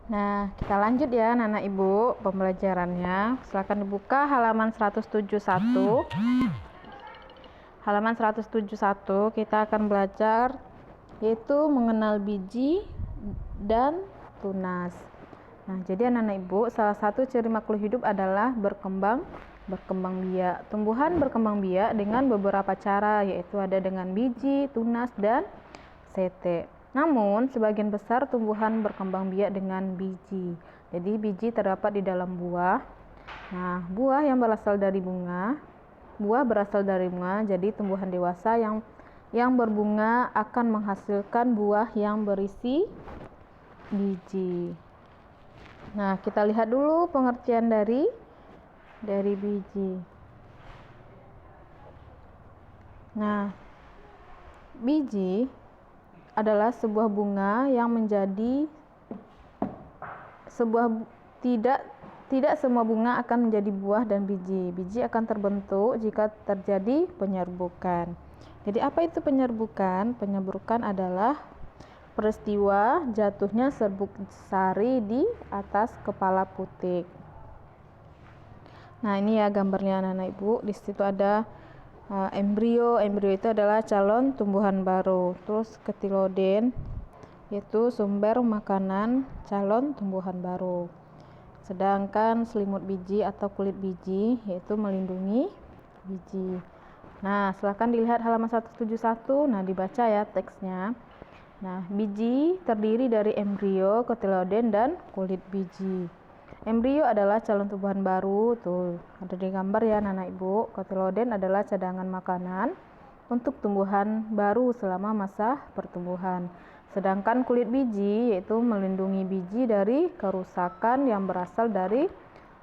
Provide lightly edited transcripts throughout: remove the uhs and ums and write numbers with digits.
Nah, kita lanjut ya anak-anak ibu pembelajarannya. Silakan dibuka halaman 171. Halaman 171 kita akan belajar yaitu mengenal biji dan tunas. Nah, jadi anak-anak ibu, salah satu ciri makhluk hidup adalah berkembang biak. Tumbuhan berkembang biak dengan beberapa cara, yaitu ada dengan biji, tunas, dan sete. Namun, sebagian besar tumbuhan berkembang biak dengan biji. Jadi, biji terdapat di dalam buah. Nah, buah berasal dari bunga. Jadi tumbuhan dewasa yang berbunga akan menghasilkan buah yang berisi biji. Nah, kita lihat dulu pengertian dari biji. Nah, biji adalah sebuah bunga yang menjadi tidak semua bunga akan menjadi buah dan biji. Biji akan terbentuk jika terjadi penyerbukan. Jadi apa itu penyerbukan? Penyerbukan adalah peristiwa jatuhnya serbuk sari di atas kepala putik. Nah, ini ya gambarnya anak-anak ibu. Di situ ada embrio itu adalah calon tumbuhan baru. Terus ketiloden yaitu sumber makanan calon tumbuhan baru. Sedangkan selimut biji atau kulit biji yaitu melindungi biji. Nah, silakan dilihat halaman 171. Nah, dibaca ya teksnya. Nah, biji terdiri dari embrio, ketiloden, dan kulit biji. Embrio adalah calon tumbuhan baru, tuh ada di gambar ya anak ibu. Kotiloden adalah cadangan makanan untuk tumbuhan baru selama masa pertumbuhan. Sedangkan kulit biji yaitu melindungi biji dari kerusakan yang berasal dari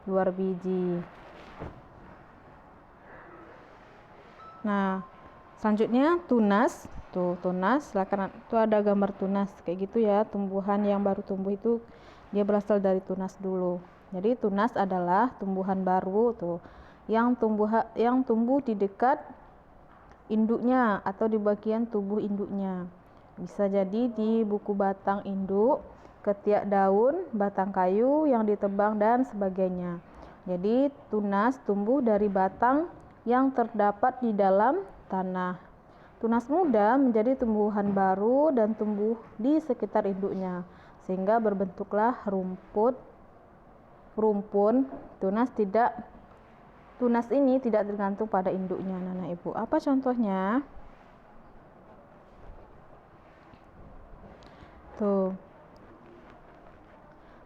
luar biji. Nah, selanjutnya tunas. Tunas, silakan, tuh ada gambar tunas kayak gitu ya. Tumbuhan yang baru tumbuh itu dia berasal dari tunas dulu. Jadi tunas adalah tumbuhan baru yang tumbuh di dekat induknya atau di bagian tubuh induknya. Bisa jadi di buku batang induk, ketiak daun, batang kayu yang ditebang dan sebagainya. Jadi tunas tumbuh dari batang yang terdapat di dalam tanah. Tunas muda menjadi tumbuhan baru dan tumbuh di sekitar induknya, sehingga berbentuklah rumpun. Tunas ini tidak tergantung pada induknya, anak ibu. Apa contohnya?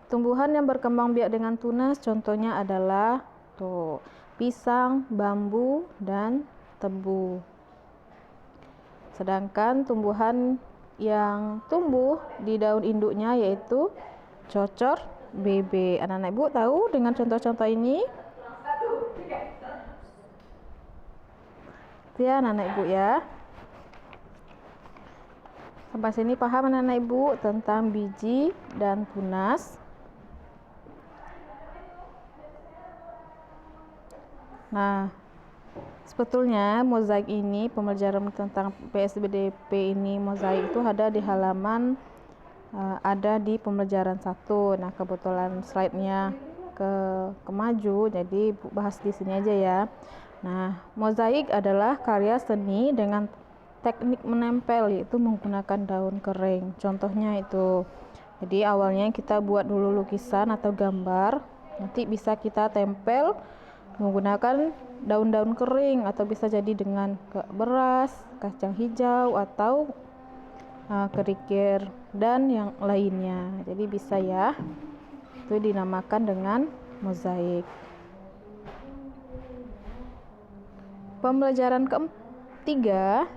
Tumbuhan yang berkembang biak dengan tunas contohnya adalah pisang, bambu, dan tebu. Sedangkan tumbuhan yang tumbuh di daun induknya yaitu cocor bebe. Anak-anak ibu tahu dengan contoh-contoh ini? Ya anak-anak ibu ya. Sampai sini paham anak-anak ibu tentang biji dan tunas? Nah, sebetulnya mozaik ini, pembelajaran tentang PSBDP ini, mozaik itu ada di halaman ada di pembelajaran 1. Nah, kebetulan slide-nya kemaju, jadi bahas di sini aja ya. Nah, mozaik adalah karya seni dengan teknik menempel, yaitu menggunakan daun kering. Contohnya itu. Jadi awalnya kita buat dulu lukisan atau gambar, nanti bisa kita tempel menggunakan daun-daun kering atau bisa jadi dengan beras, kacang hijau atau kerikil dan yang lainnya. Jadi bisa ya. Itu dinamakan dengan mozaik. Pembelajaran ketiga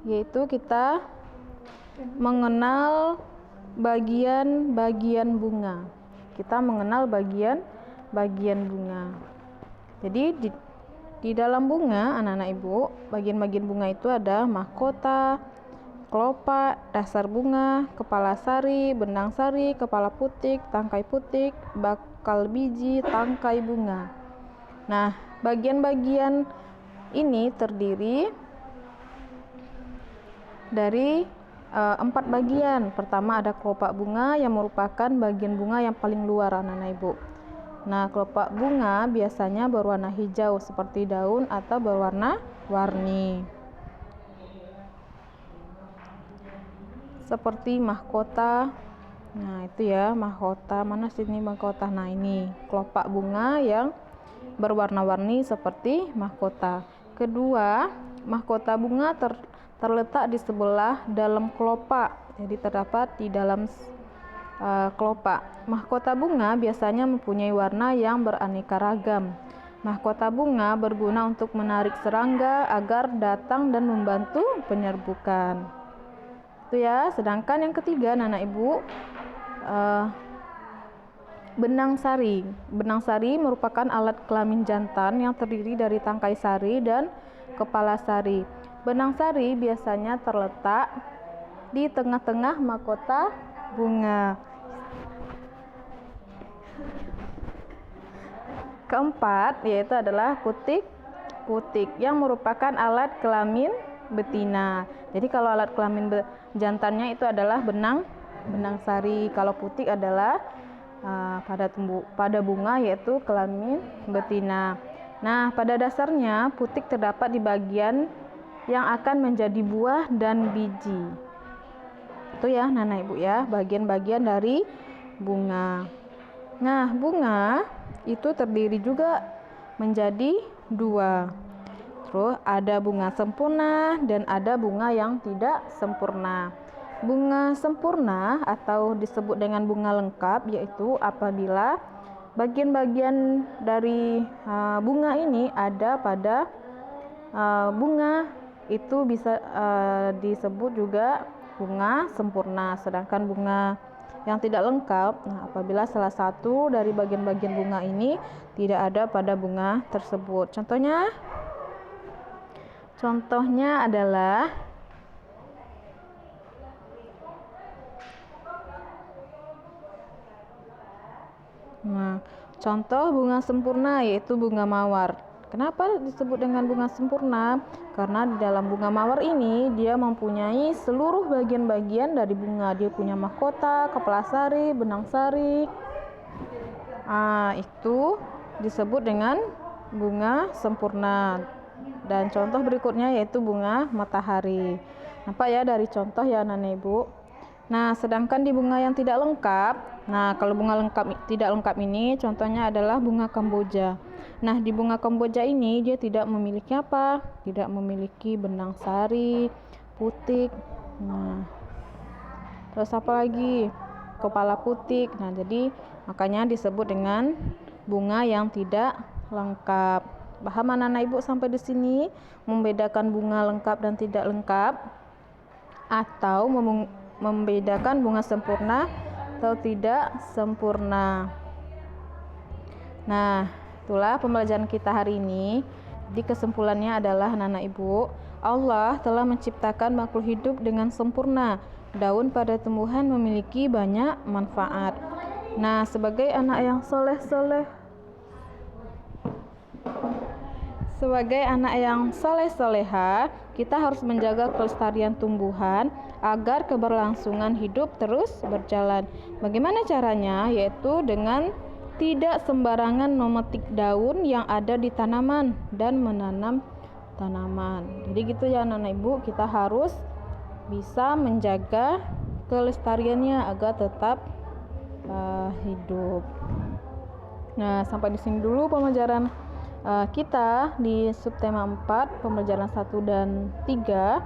yaitu kita mengenal bagian-bagian bunga. Kita mengenal bagian bunga. Jadi di dalam bunga, anak-anak ibu, bagian-bagian bunga itu ada mahkota, kelopak, dasar bunga, kepala sari, benang sari, kepala putik, tangkai putik, bakal biji, tangkai bunga. Nah, bagian-bagian ini terdiri dari 4 bagian. Pertama ada kelopak bunga yang merupakan bagian bunga yang paling luar anak-anak ibu. Nah, kelopak bunga biasanya berwarna hijau seperti daun atau berwarna-warni. Seperti mahkota. Nah, itu ya mahkota. Mana sini mahkota? Nah, ini kelopak bunga yang berwarna-warni seperti mahkota. Kedua, mahkota bunga terletak di sebelah dalam kelopak. Jadi terdapat di dalam kelopak. Mahkota bunga biasanya mempunyai warna yang beraneka ragam. Mahkota bunga berguna untuk menarik serangga agar datang dan membantu penyerbukan. Itu ya. Sedangkan yang ketiga, anak ibu, benang sari. Benang sari merupakan alat kelamin jantan yang terdiri dari tangkai sari dan kepala sari. Benang sari biasanya terletak di tengah-tengah mahkota bunga. Keempat yaitu adalah putik. Putik yang merupakan alat kelamin betina. Jadi kalau alat kelamin jantannya itu adalah benang sari. Kalau putik adalah pada bunga yaitu kelamin betina. Nah, pada dasarnya putik terdapat di bagian yang akan menjadi buah dan biji. Itu ya anak ibu ya, bagian-bagian dari bunga. Nah, bunga itu terdiri juga menjadi 2. Terus ada bunga sempurna dan ada bunga yang tidak sempurna. Bunga sempurna atau disebut dengan bunga lengkap yaitu apabila bagian-bagian dari bunga ini ada pada bunga, itu bisa disebut juga bunga sempurna. Sedangkan bunga yang tidak lengkap, apabila salah satu dari bagian-bagian bunga ini tidak ada pada bunga tersebut. Contohnya adalah contoh bunga sempurna yaitu bunga mawar. Kenapa disebut dengan bunga sempurna? Karena di dalam bunga mawar ini dia mempunyai seluruh bagian-bagian dari bunga. Dia punya mahkota, kepala sari, benang sari. Itu disebut dengan bunga sempurna. Dan contoh berikutnya yaitu bunga matahari. Nampak ya dari contoh ya anak-anak ibu. Nah, sedangkan di bunga yang tidak lengkap, kalau bunga tidak lengkap ini contohnya adalah bunga Kamboja. Nah, di bunga Kamboja ini dia tidak memiliki apa? Tidak memiliki benang sari, putik. Terus apa lagi? Kepala putik. Nah, jadi makanya disebut dengan bunga yang tidak lengkap. Paham anak-anak ibu sampai di sini? Membedakan bunga lengkap dan tidak lengkap, atau membedakan bunga sempurna atau tidak sempurna. Nah, itulah pembelajaran kita hari ini. Jadi kesimpulannya adalah anak-anak ibu, Allah telah menciptakan makhluk hidup dengan sempurna. Daun pada tumbuhan memiliki banyak manfaat. Nah, sebagai anak yang soleh-soleha, kita harus menjaga kelestarian tumbuhan agar keberlangsungan hidup terus berjalan. Bagaimana caranya? Yaitu dengan tidak sembarangan memetik daun yang ada di tanaman dan menanam tanaman. Jadi gitu ya anak-anak ibu, kita harus bisa menjaga kelestariannya agar tetap hidup. Nah, sampai di sini dulu pembelajaran kita di subtema 4, pembelajaran 1 dan 3.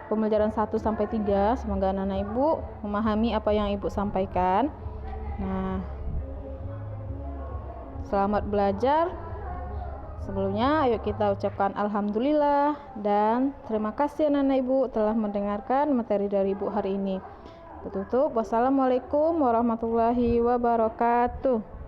Pembelajaran 1 sampai 3. Semoga anak-anak ibu memahami apa yang ibu sampaikan. Nah, selamat belajar. Sebelumnya ayo kita ucapkan alhamdulillah dan terima kasih anak-anak ibu telah mendengarkan materi dari ibu hari ini. Tutup. Wassalamualaikum warahmatullahi wabarakatuh.